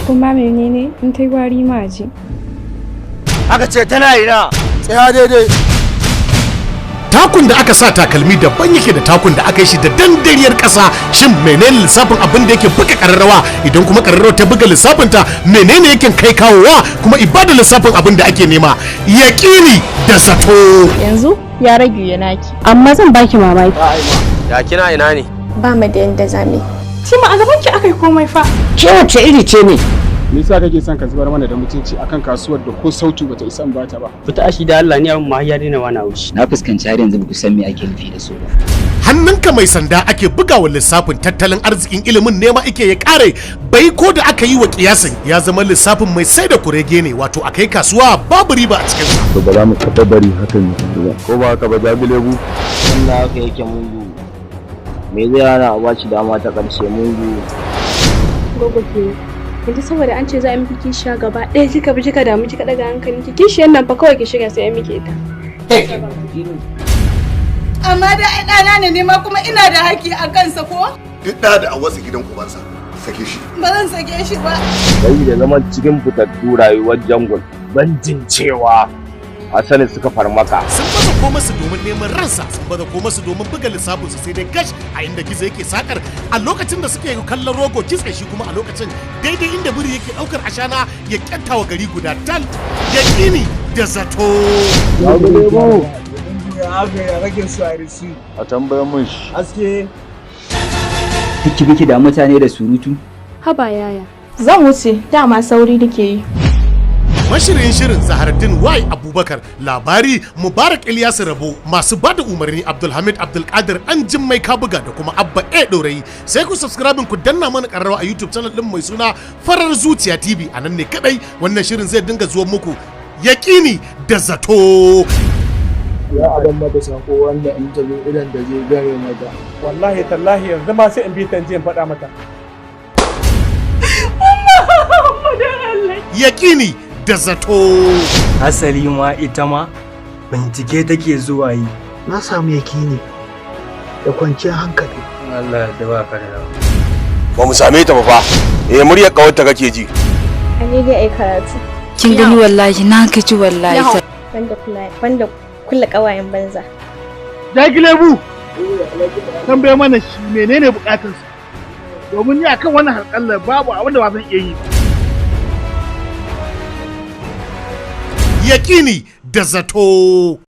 Kuma menene in tai gwari maji? Aka ce tana ina. Tsaya daidai. Takun da aka sa takalmi daban yake da takun da aka yi shi da dandariyar ƙasa. Shin menene lissafin abin da yake buga ƙararrawa? Idan kuma ƙararrawa ta buga lissafinta menene yake kai kawowa kuma ibada lissafin abin da ake nema? Yaƙini da zato. Yanzu ya rage ya naki. Amma zan baki mamaki. Yakina ina ne? Ba mu da yanda zamu. Tima a gaban ki akai komai fa. Ke wace iri ce ne? Me yasa kake son ka zubar mana da mutunci akan kasuwar da ko sautu bata isa in bata ba? Fita ashi da Allah ni abin ma ya daina wani wuce. Na fuskanci har yanzu ba ku san me ake nufi da su ba. Hannunka mai sanda ake bugawa lissafin tattalin arzikin ilimin nema ike ya kare bai ko da aka yi wa kiyasin ya zama lissafin mai sai da kurege ne wato a kai kasuwa babu riba a cikin sa. To ba za mu taɓa bari hakan ya ko ba haka ba jabilebu. Allah haka yake mungu. Me zai hana a baci dama ta ƙarshe mungu. Gogo ke. Yanzu saboda an ce za a miki kishiya gaba ɗaya kika bi kika damu kika daga hankalin ki kishiyar nan fa kawai ki shiga sai a miki ita. Amma da ai ɗana ne ma kuma ina da haƙƙi a kansa ko? Duk ɗa da a wasu gidan ubansa sake shi. Ba zan sake shi ba. Sai da zaman cikin fitattu rayuwar jangul ban jin cewa Hassani suka farmaka. Sun baza koma su domin neman ransa, sun baza koma su domin buga lissafin su sai dai gash a inda gizo yake sakar a lokacin da suke kallon rogo kitse shi kuma a lokacin daidai inda biri yake daukar ashana ya kyantawa gari guda tal. Yakini da zato. Ya rage su a risi. A tambayar mun shi. Aske. Biki da mutane da surutu. Haba yaya. Zan wuce dama sauri nake yi. Mashirin shirin Zaharaddin Y Abubakar, labari Mubarak Ilyasu Rabo, masu bada umarni Abdulhamid Abdulkadir an Jimmai Kabuga da kuma Abba Dorayi. Sai ku subscribe ku danna mana karrawa a YouTube channel din mai suna Farar Zuciya TV. A nan ne kadai wannan shirin zai dinga zuwa muku. Yakini da zato. Ya abin mata sako wanda in ta zo idan da zai gare mata. Wallahi tallahi yanzu ma sai in bi ta in faɗa mata. Yakini da zato. Asali ma ita ma bincike take zuwa yi. Na samu yakini da kwanciyar hankali. Allah da ba ka da Ba mu same ta ba fa. Muryar kawarta kake ji. Ani dai ai karatu. Kin gani wallahi na gaji wallahi. Banda kulla kawayen banza. Jagilebu. Tambaye mana shi menene bukatarsa. Domin ni akan wannan harkallar babu abin da ba zan iya yi. Yakini da zato.